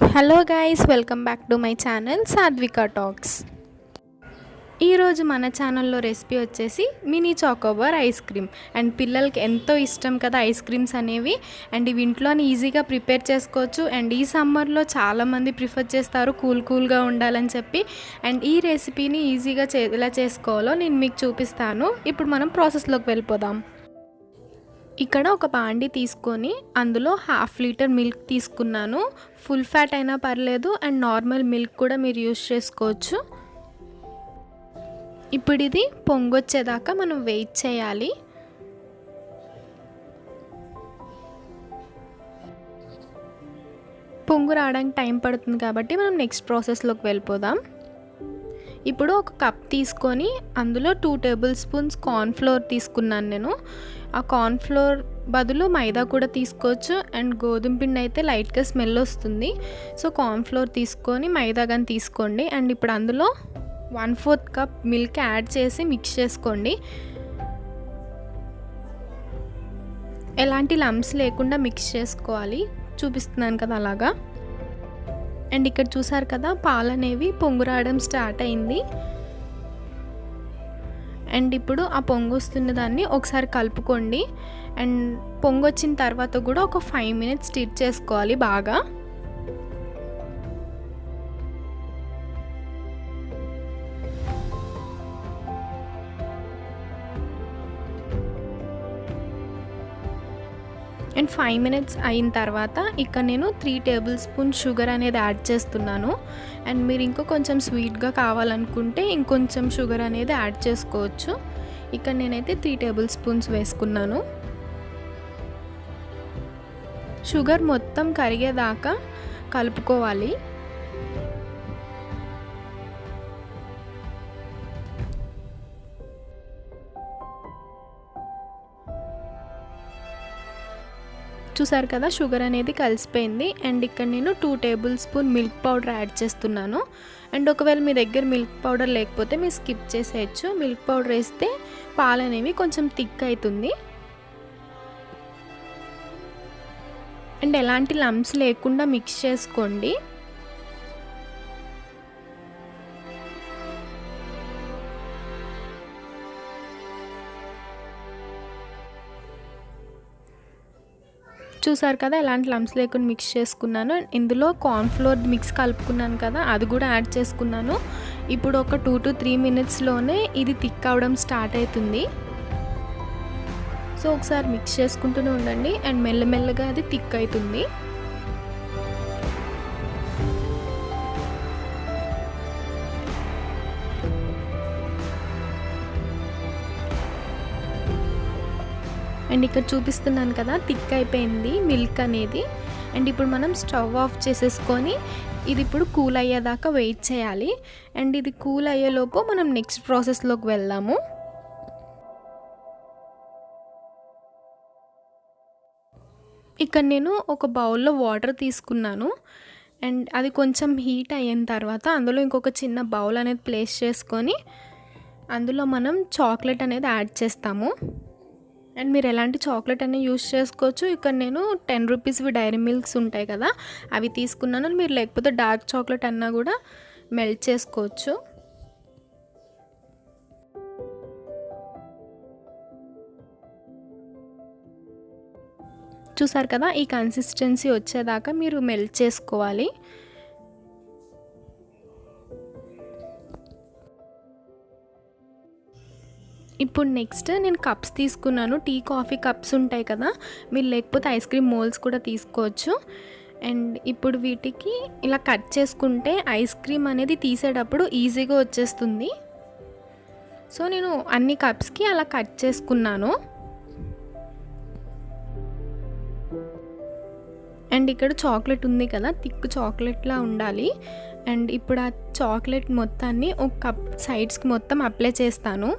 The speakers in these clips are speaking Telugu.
Hello guys, welcome back to my channel సాత్విక టాక్స్. ఈరోజు మన ఛానల్లో రెసిపీ వచ్చేసి mini Choco Bar ice cream. And పిల్లలకి ఎంతో ఇష్టం కదా ఐస్ క్రీమ్స్ అనేవి. అండ్ ఇవి ఇంట్లోనే ఈజీగా ప్రిపేర్ చేసుకోవచ్చు. అండ్ ఈ సమ్మర్లో చాలామంది ప్రిఫర్ చేస్తారు కూల్గా ఉండాలని చెప్పి. అండ్ ఈ రెసిపీని ఈజీగా ఎలా చేసుకోవాలో నేను మీకు చూపిస్తాను. ఇప్పుడు మనం ప్రాసెస్లోకి వెళ్ళిపోదాం. ఇక్కడ ఒక బాండి తీసుకొని అందులో 1/2 లీటర్ మిల్క్ తీసుకున్నాను. ఫుల్ ఫ్యాట్ అయినా పర్లేదు, అండ్ నార్మల్ మిల్క్ కూడా మీరు యూస్ చేసుకోవచ్చు. ఇప్పుడు ఇది పొంగొచ్చేదాకా మనం వెయిట్ చేయాలి. పొంగు రావడానికి టైం పడుతుంది కాబట్టి మనం నెక్స్ట్ ప్రాసెస్లోకి వెళ్ళిపోదాం. ఇప్పుడు ఒక కప్ తీసుకొని అందులో 2 టేబుల్ స్పూన్స్ కార్న్ఫ్లోర్ తీసుకున్నాను నేను. ఆ కార్న్ఫ్లోర్ బదులు మైదా కూడా తీసుకోవచ్చు. అండ్ గోధుమ పిండి అయితే లైట్గా స్మెల్ వస్తుంది. సో కార్న్ఫ్లోర్ తీసుకొని మైదా కానీ తీసుకోండి. అండ్ ఇప్పుడు అందులో 1/4 కప్ మిల్క్ యాడ్ చేసి మిక్స్ చేసుకోండి. ఎలాంటి లంప్స్ లేకుండా మిక్స్ చేసుకోవాలి. చూపిస్తున్నాను కదా అలాగా. అండ్ ఇక్కడ చూసారు కదా, పాలు అనేవి పొంగు రావడం స్టార్ట్ అయింది. అండ్ ఇప్పుడు ఆ పొంగు వస్తున్న దాన్ని ఒకసారి కలుపుకోండి. అండ్ పొంగు వచ్చిన తర్వాత కూడా ఒక 5 మినిట్స్ స్టిర్ చేసుకోవాలి బాగా. అండ్ 5 మినిట్స్ అయిన తర్వాత ఇక్కడ నేను 3 టేబుల్ స్పూన్ షుగర్ అనేది యాడ్ చేస్తున్నాను. అండ్ మీరు ఇంకో కొంచెం స్వీట్గా కావాలనుకుంటే ఇంకొంచెం షుగర్ అనేది యాడ్ చేసుకోవచ్చు. ఇక్కడ నేనైతే 3 టేబుల్ స్పూన్స్ వేసుకున్నాను. షుగర్ మొత్తం కరిగేదాకా కలుపుకోవాలి. చూసారు కదా, షుగర్ అనేది కలిసిపోయింది. అండ్ ఇక్కడ నేను 2 table spoon milk powder add చేస్తున్నాను. అండ్ ఒకవేళ మీ దగ్గర మిల్క్ పౌడర్ లేకపోతే మీరు స్కిప్ చేసేయచ్చు. మిల్క్ పౌడర్ వేస్తే పాలు అనేవి కొంచెం థిక్ అవుతుంది. అండ్ ఎలాంటి లంప్స్ లేకుండా మిక్స్ చేసుకోండి. చూసారు కదా, ఎలాంటి లంప్స్ లేకుండా మిక్స్ చేసుకున్నాను. ఇందులో కార్న్ఫ్లోర్ మిక్స్ కలుపుకున్నాను కదా, అది కూడా యాడ్ చేసుకున్నాను. ఇప్పుడు ఒక 2 to 3 మినిట్స్లోనే ఇది థిక్ అవడం స్టార్ట్ అవుతుంది. సో ఒకసారి మిక్స్ చేసుకుంటూనే ఉండండి. అండ్ మెల్లమెల్లగా అది థిక్ అవుతుంది. అండ్ ఇక్కడ చూపిస్తున్నాను కదా, థిక్ అయిపోయింది మిల్క్ అనేది. అండ్ ఇప్పుడు మనం స్టవ్ ఆఫ్ చేసేసుకొని ఇది ఇప్పుడు కూల్ అయ్యేదాకా వెయిట్ చేయాలి. అండ్ ఇది కూల్ అయ్యేలోపు మనం నెక్స్ట్ ప్రాసెస్లోకి వెళ్దాము. ఇక్కడ నేను ఒక బౌల్లో వాటర్ తీసుకున్నాను. అండ్ అది కొంచెం హీట్ అయిన తర్వాత అందులో ఇంకొక చిన్న బౌల్ అనేది ప్లేస్ చేసుకొని అందులో మనం చాక్లెట్ అనేది యాడ్ చేస్తాము. అండ్ మీరు ఎలాంటి చాక్లెట్ అనేది యూస్ చేసుకోవచ్చు. ఇక్కడ నేను 10 రూపీస్వి డైరీ మిల్క్స్ ఉంటాయి కదా, అవి తీసుకున్నాను. మీరు లేకపోతే డార్క్ చాక్లెట్ అన్నా కూడా మెల్ట్ చేసుకోవచ్చు. చూసారు కదా, ఈ కన్సిస్టెన్సీ వచ్చేదాకా మీరు మెల్ట్ చేసుకోవాలి. ఇప్పుడు నెక్స్ట్ నేను కప్స్ తీసుకున్నాను. టీ కాఫీ కప్స్ ఉంటాయి కదా, మీరు లేకపోతే ఐస్ క్రీమ్ మోల్డ్స్ కూడా తీసుకోవచ్చు. అండ్ ఇప్పుడు వీటికి ఇలా కట్ చేసుకుంటే ఐస్ క్రీమ్ అనేది తీసేటప్పుడు ఈజీగా వచ్చేస్తుంది. సో నేను అన్ని కప్స్కి అలా కట్ చేసుకున్నాను. అండ్ ఇక్కడ చాక్లెట్ ఉంది కదా, థిక్ చాక్లెట్లా ఉండాలి. అండ్ ఇప్పుడు ఆ చాక్లెట్ మొత్తాన్ని ఒక కప్ సైడ్స్కి మొత్తం అప్లై చేస్తాను.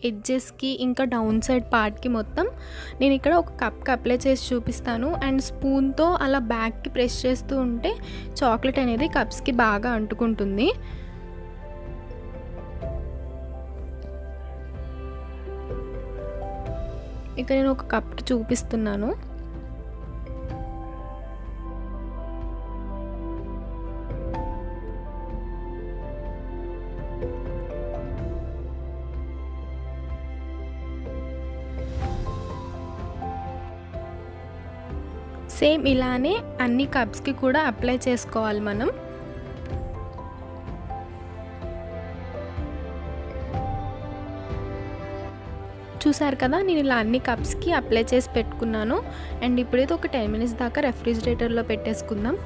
ఎడ్జెస్కి ఇంకా డౌన్ సైడ్ పార్ట్కి మొత్తం నేను ఇక్కడ ఒక కప్కి అప్లై చేసి చూపిస్తాను. అండ్ స్పూన్తో అలా బ్యాక్కి ప్రెస్ చేస్తూ ఉంటే చాక్లెట్ అనేది కప్స్కి బాగా అంటుకుంటుంది. ఇక్కడ నేను ఒక కప్కి చూపిస్తున్నాను. సేమ్ ఇలానే అన్ని కప్స్కి కూడా అప్లై చేసుకోవాలి మనం. చూసారు కదా, నేను ఇలా అన్ని కప్స్కి అప్లై చేసి పెట్టుకున్నాను. అండ్ ఇప్పుడైతే ఒక 10 మినిట్స్ దాకా రెఫ్రిజిరేటర్లో పెట్టేసుకుందాం.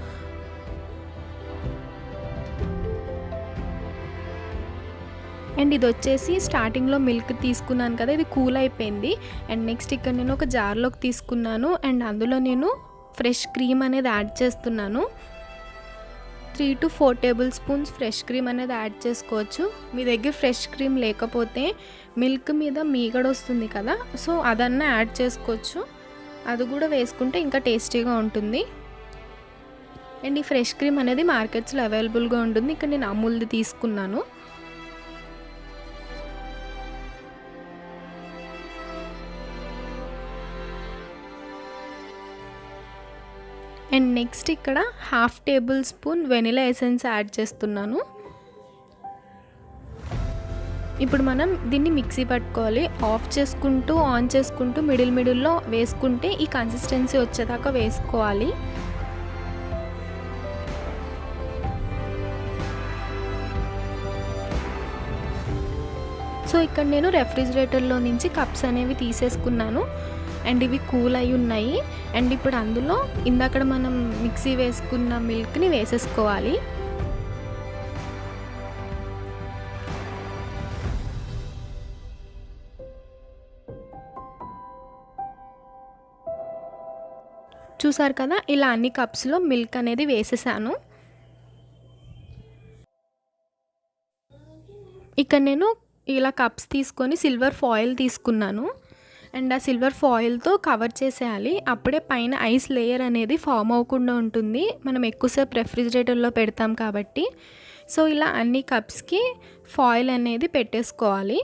అండ్ ఇది వచ్చేసి స్టార్టింగ్లో మిల్క్ తీసుకున్నాను కదా, ఇది కూల్ అయిపోయింది. అండ్ నెక్స్ట్ ఇక్కడ నేను ఒక జార్లోకి తీసుకున్నాను. అండ్ అందులో నేను ఫ్రెష్ క్రీమ్ అనేది యాడ్ చేస్తున్నాను. 3 to 4 table spoons fresh cream అనేది యాడ్ చేసుకోవచ్చు. మీ దగ్గర ఫ్రెష్ క్రీమ్ లేకపోతే మిల్క్ మీద మీగడ వస్తుంది కదా, సో అదన్నా యాడ్ చేసుకోవచ్చు. అది కూడా వేసుకుంటే ఇంకా టేస్టీగా ఉంటుంది. అండ్ ఈ ఫ్రెష్ క్రీమ్ అనేది మార్కెట్స్లో అవైలబుల్గా ఉంటుంది. ఇక్కడ నేను అమూల్ది తీసుకున్నాను. అండ్ నెక్స్ట్ ఇక్కడ 1/2 table spoon vanilla essence add చేస్తున్నాను. ఇప్పుడు మనం దీన్ని మిక్సీ పట్టుకోవాలి. ఆఫ్ చేసుకుంటూ ఆన్ చేసుకుంటూ మిడిల్లో వేసుకుంటే ఈ కన్సిస్టెన్సీ వచ్చేదాకా వేసుకోవాలి. సో ఇక్కడ నేను రెఫ్రిజిరేటర్లో నుంచి కప్స్ అనేవి తీసేసుకున్నాను. అండ్ ఇవి కూల్ అయి ఉన్నాయి. అండ్ ఇప్పుడు అందులో ఇందాక మనం మిక్సీ వేసుకున్న మిల్క్ని వేసేసుకోవాలి. చూసారు కదా, ఇలా అన్ని కప్స్లో మిల్క్ అనేది వేసేసాను. ఇక్కడ నేను ఇలా కప్స్ తీసుకొని సిల్వర్ ఫాయిల్ తీసుకున్నాను. అండ్ ఆ సిల్వర్ ఫాయిల్తో కవర్ చేసేయాలి. అప్పుడే పైన ఐస్ లేయర్ అనేది ఫామ్ అవ్వకుండా ఉంటుంది, మనం ఎక్కువసేపు రెఫ్రిజిరేటర్లో పెడతాం కాబట్టి. సో ఇలా అన్ని కప్స్కి ఫాయిల్ అనేది పెట్టేసుకోవాలి.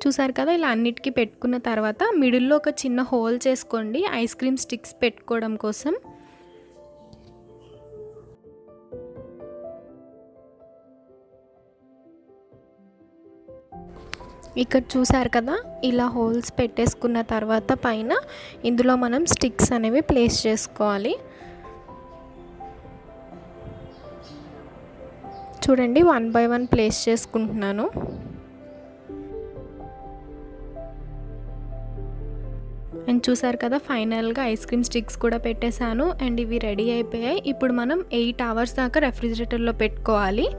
చూసారు కదా, ఇలా అన్నిటికీ పెట్టుకున్న తర్వాత మిడిల్లో ఒక చిన్న హోల్ చేసుకోండి ఐస్ క్రీమ్ స్టిక్స్ పెట్టుకోవడం కోసం. ఇక్కడ చూసారు కదా, ఇలా హోల్స్ పెట్టేసుకున్న తర్వాత పైన ఇందులో మనం స్టిక్స్ అనేవి ప్లేస్ చేసుకోవాలి. చూడండి, 1 by 1 ప్లేస్ చేసుకుంటున్నాను. అండ్ చూసారు కదా, ఫైనల్గా ఐస్ క్రీమ్ స్టిక్స్ కూడా పెట్టేశాను. అండ్ ఇవి రెడీ అయిపోయాయి. ఇప్పుడు మనం 8 hours దాకా రెఫ్రిజిరేటర్లో పెట్టుకోవాలి.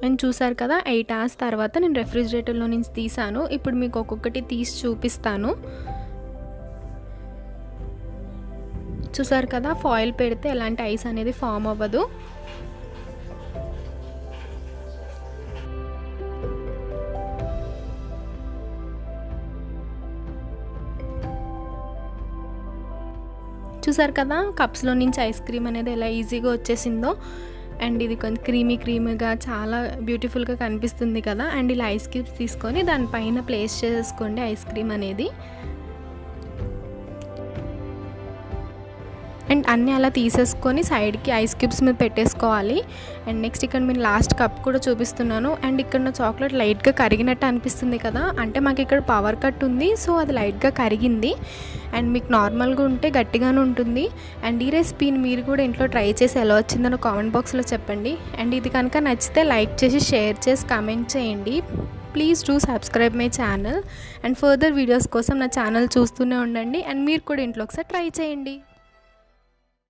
అండ్ చూసారు కదా, 8 hours తర్వాత నేను రెఫ్రిజిరేటర్లో నుంచి తీసాను. ఇప్పుడు మీకు ఒక్కొక్కటి తీసి చూపిస్తాను. చూసారు కదా, ఫాయిల్ పెడితే ఎలాంటి ఐస్ అనేది ఫామ్ అవ్వదు. చూసారు కదా, కప్స్లో నుంచి ఐస్ క్రీమ్ అనేది ఎలా ఈజీగా వచ్చేసిందో. అండ్ ఇది కొంచెం క్రీమీగా చాలా బ్యూటిఫుల్గా కనిపిస్తుంది కదా. అండ్ ఇలా ఐస్ క్యూబ్స్ తీసుకొని దానిపైన ప్లేస్ చేసుకోండి ఐస్ క్రీమ్ అనేది. అండ్ అన్నీ అలా తీసేసుకొని సైడ్కి ఐస్ క్యూబ్స్ మీద పెట్టేసుకోవాలి. అండ్ నెక్స్ట్ ఇక్కడ నేను లాస్ట్ కప్ కూడా చూపిస్తున్నాను. అండ్ ఇక్కడ నా చాక్లెట్ లైట్గా కరిగినట్టు అనిపిస్తుంది కదా, అంటే మాకు ఇక్కడ పవర్ కట్ ఉంది, సో అది లైట్గా కరిగింది. అండ్ మీకు నార్మల్గా ఉంటే గట్టిగానే ఉంటుంది. అండ్ ఈ రెసిపీని మీరు కూడా ఇంట్లో ట్రై చేసి ఎలా వచ్చిందో కామెంట్ బాక్స్లో చెప్పండి. అండ్ ఇది కనుక నచ్చితే లైక్ చేసి షేర్ చేసి కామెంట్ చేయండి. Please do subscribe my channel. And further videos కోసం నా ఛానల్ చూస్తూనే ఉండండి. అండ్ మీరు కూడా ఇంట్లో ఒకసారి ట్రై చేయండి.